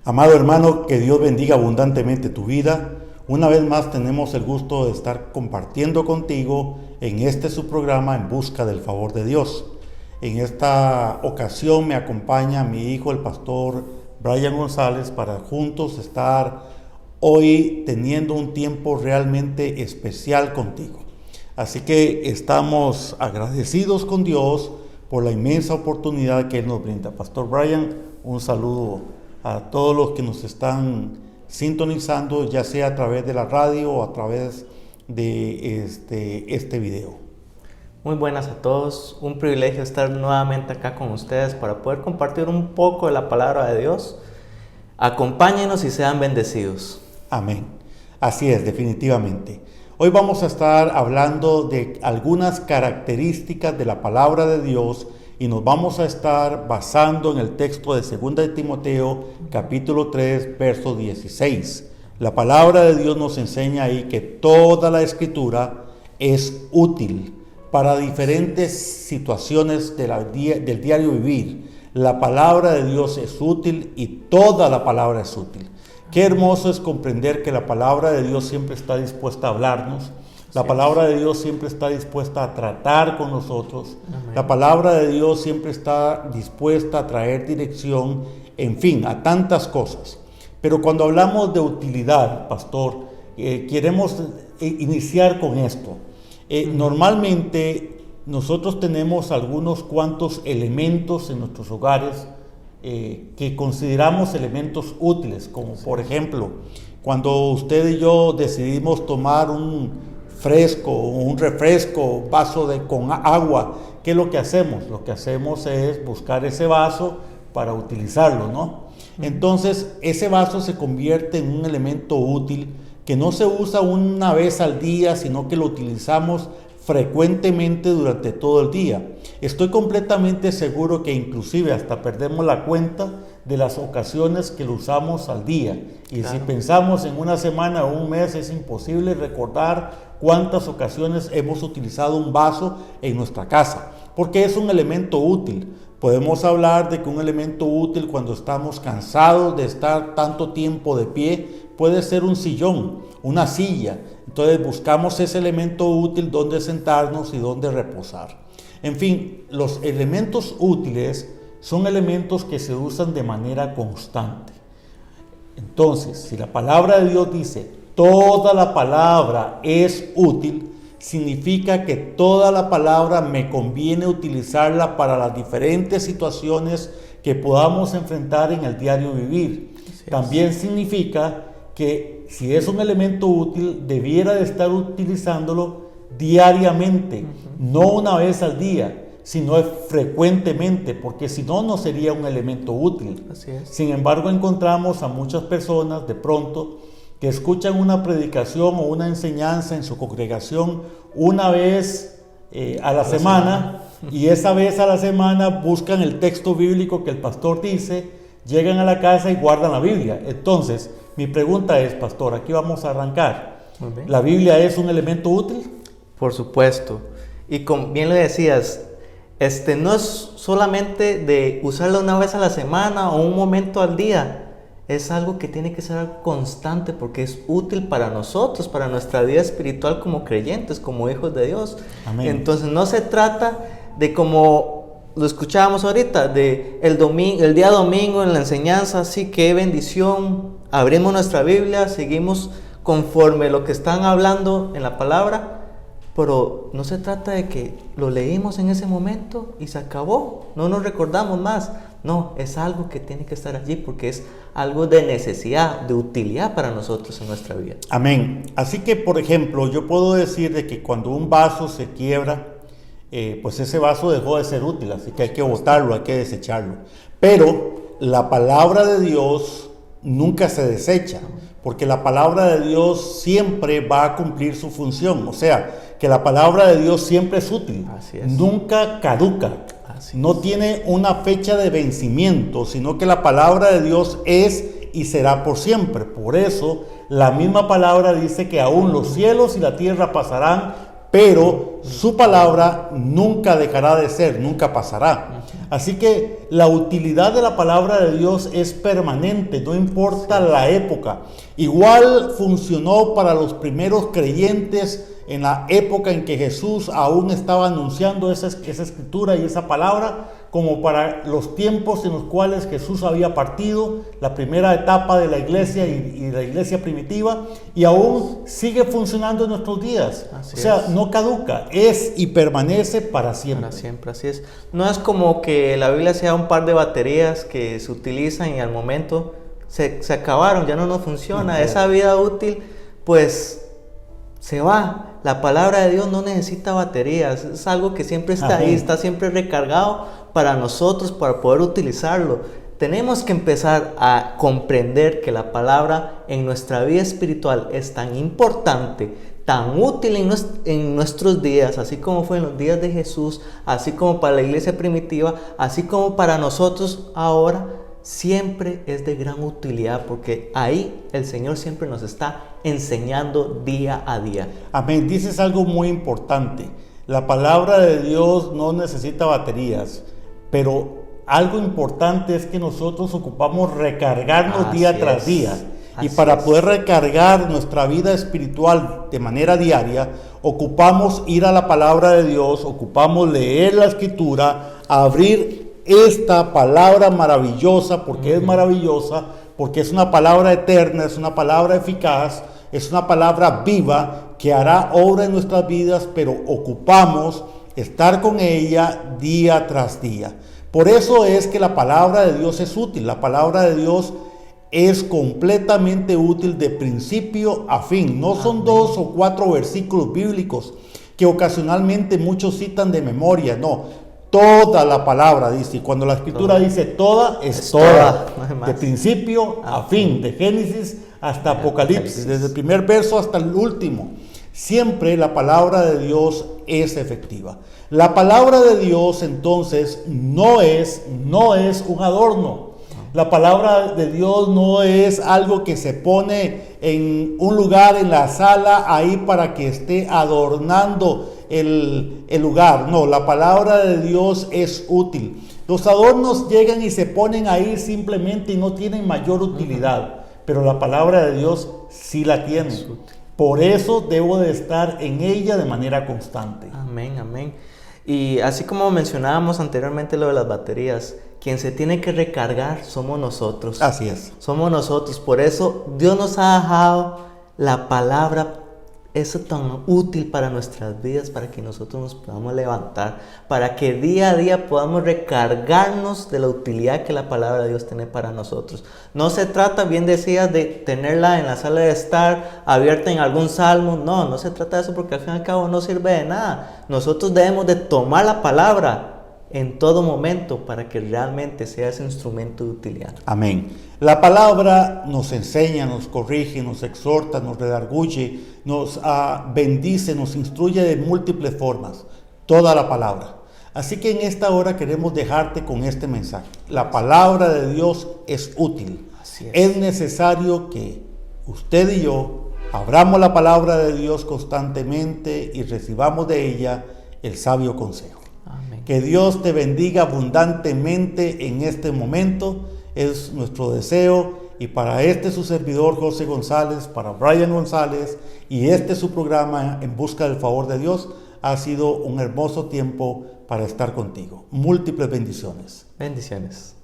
Amado hermano, que Dios bendiga abundantemente tu vida. Una vez más tenemos el gusto de estar compartiendo contigo en este su programa En Busca del Favor de Dios. En esta ocasión me acompaña mi hijo, el pastor Brian González, para juntos estar hoy teniendo un tiempo realmente especial contigo. Así que estamos agradecidos con Dios por la inmensa oportunidad que Él nos brinda. Pastor Brian, un saludo a todos los que nos están sintonizando, ya sea a través de la radio o a través de este video. Muy buenas a todos, un privilegio estar nuevamente acá con ustedes para poder compartir un poco de la palabra de Dios. Acompáñenos y sean bendecidos. Amén. Así es, definitivamente. Hoy vamos a estar hablando de algunas características de la palabra de Dios y nos vamos a estar basando en el texto de 2 de Timoteo, capítulo 3, verso 16. La palabra de Dios nos enseña ahí que toda la escritura es útil para diferentes situaciones del diario vivir. La palabra de Dios es útil y toda la palabra es útil. Qué hermoso es comprender que la palabra de Dios siempre está dispuesta a hablarnos. La palabra de Dios siempre está dispuesta a tratar con nosotros. Amén. La palabra de Dios siempre está dispuesta a traer dirección, en fin, a tantas cosas. Pero cuando hablamos de utilidad, pastor, queremos iniciar con esto. Normalmente nosotros tenemos algunos cuantos elementos en nuestros hogares que consideramos elementos útiles, como por ejemplo, cuando usted y yo decidimos tomar un fresco, un refresco, vaso con agua, ¿qué es lo que hacemos? Lo que hacemos es buscar ese vaso para utilizarlo, ¿no? Entonces, ese vaso se convierte en un elemento útil que no se usa una vez al día, sino que lo utilizamos frecuentemente durante todo el día. Estoy completamente seguro que inclusive hasta perdemos la cuenta de las ocasiones que lo usamos al día. Y claro, si pensamos en una semana o un mes, es imposible recordar cuántas ocasiones hemos utilizado un vaso en nuestra casa, porque es un elemento útil. Podemos hablar de que un elemento útil cuando estamos cansados de estar tanto tiempo de pie puede ser un sillón, una silla. Entonces buscamos ese elemento útil donde sentarnos y donde reposar. En fin, los elementos útiles son elementos que se usan de manera constante. Entonces, si la palabra de Dios dice toda la palabra es útil, significa que toda la palabra me conviene utilizarla para las diferentes situaciones que podamos enfrentar en el diario vivir. También significa que si es un elemento útil, debiera de estar utilizándolo diariamente, no una vez al día, sino frecuentemente, porque si no, no sería un elemento útil. Así es. Sin embargo, encontramos a muchas personas de pronto que escuchan una predicación o una enseñanza en su congregación una vez a la semana, y esa vez a la semana buscan el texto bíblico que el pastor dice, llegan a la casa y guardan la Biblia. Entonces, mi pregunta es, pastor, aquí vamos a arrancar. ¿La Biblia es un elemento útil? Por supuesto. Y como bien lo decías, no es solamente de usarla una vez a la semana o un momento al día. Es algo que tiene que ser algo constante porque es útil para nosotros, para nuestra vida espiritual como creyentes, como hijos de Dios. Amén. Entonces no se trata de como lo escuchábamos ahorita, de el día domingo en la enseñanza, así que bendición, abrimos nuestra Biblia, seguimos conforme lo que están hablando en la palabra, pero no se trata de que lo leímos en ese momento y se acabó, no nos recordamos más. No, es algo que tiene que estar allí porque es algo de necesidad, de utilidad para nosotros en nuestra vida. Amén. Así que, por ejemplo, yo puedo decir de que cuando un vaso se quiebra, pues ese vaso dejó de ser útil, así que hay que botarlo, hay que desecharlo. Pero la palabra de Dios nunca se desecha, porque la palabra de Dios siempre va a cumplir su función. O sea, que la palabra de Dios siempre es útil, Así es. Nunca caduca. No es. Tiene una fecha de vencimiento, sino que la palabra de Dios es y será por siempre. Por eso la misma palabra dice que aún los cielos y la tierra pasarán, pero su palabra nunca dejará de ser, nunca pasará. Así que la utilidad de la palabra de Dios es permanente, no importa la época. Igual funcionó para los primeros creyentes en la época en que Jesús aún estaba anunciando esa escritura y esa palabra, como para los tiempos en los cuales Jesús había partido, la primera etapa de la iglesia y la iglesia primitiva, y aún sigue funcionando en nuestros días. Así o sea, es. no caduca, es y permanece para siempre. Para siempre, así es. No es como que la Biblia sea un par de baterías que se utilizan y al momento se acabaron, ya no funciona. Esa vida útil, pues, se va. La palabra de Dios no necesita baterías, es algo que siempre está ahí, está siempre recargado para nosotros, para poder utilizarlo. Tenemos que empezar a comprender que la palabra en nuestra vida espiritual es tan importante, tan útil en nuestros días, así como fue en los días de Jesús, así como para la iglesia primitiva, así como para nosotros ahora. Siempre es de gran utilidad porque ahí el Señor siempre nos está enseñando día a día. Amén. Dices algo muy importante. La palabra de Dios no necesita baterías, pero algo importante es que nosotros ocupamos recargarnos día tras día. Y para poder recargar nuestra vida espiritual de manera diaria, ocupamos ir a la palabra de Dios, ocupamos leer la escritura, abrir esta palabra maravillosa, porque es maravillosa, porque es una palabra eterna, es una palabra eficaz, es una palabra viva que hará obra en nuestras vidas, pero ocupamos estar con ella día tras día. Por eso es que la palabra de Dios es útil. La palabra de Dios es completamente útil de principio a fin. No son 2 o 4 versículos bíblicos que ocasionalmente muchos citan de memoria, no. Toda la palabra dice, y cuando la escritura dice toda, es toda, no de principio a fin, de Génesis hasta Apocalipsis, desde el primer verso hasta el último. Siempre la palabra de Dios es efectiva. La palabra de Dios entonces no es un adorno. La palabra de Dios no es algo que se pone en un lugar en la sala ahí para que esté adornando el lugar. No, la palabra de Dios es útil. Los adornos llegan y se ponen ahí simplemente y no tienen mayor utilidad, pero la palabra de Dios sí la tiene. Por eso debo de estar en ella de manera constante. Amén, amén. Y así como mencionábamos anteriormente lo de las baterías, quien se tiene que recargar somos nosotros. Así es. Somos nosotros. Por eso Dios nos ha dejado la palabra, eso tan útil para nuestras vidas, para que nosotros nos podamos levantar, para que día a día podamos recargarnos de la utilidad que la palabra de Dios tiene para nosotros. No se trata, bien decías, de tenerla en la sala de estar abierta en algún salmo. No se trata de eso, porque al fin y al cabo no sirve de nada. Nosotros debemos de tomar la palabra en todo momento para que realmente sea ese instrumento de utilidad. Amén. La palabra nos enseña, nos corrige, nos exhorta, nos redarguye, nos bendice, nos instruye de múltiples formas. Toda la palabra. Así que en esta hora queremos dejarte con este mensaje. La palabra de Dios es útil. Así es. Es necesario que usted y yo abramos la palabra de Dios constantemente y recibamos de ella el sabio consejo. Amén. Que Dios te bendiga abundantemente en este momento, es nuestro deseo. Y para su servidor José González, para Brian González, y su programa En Busca del Favor de Dios, ha sido un hermoso tiempo para estar contigo. Múltiples bendiciones. Bendiciones.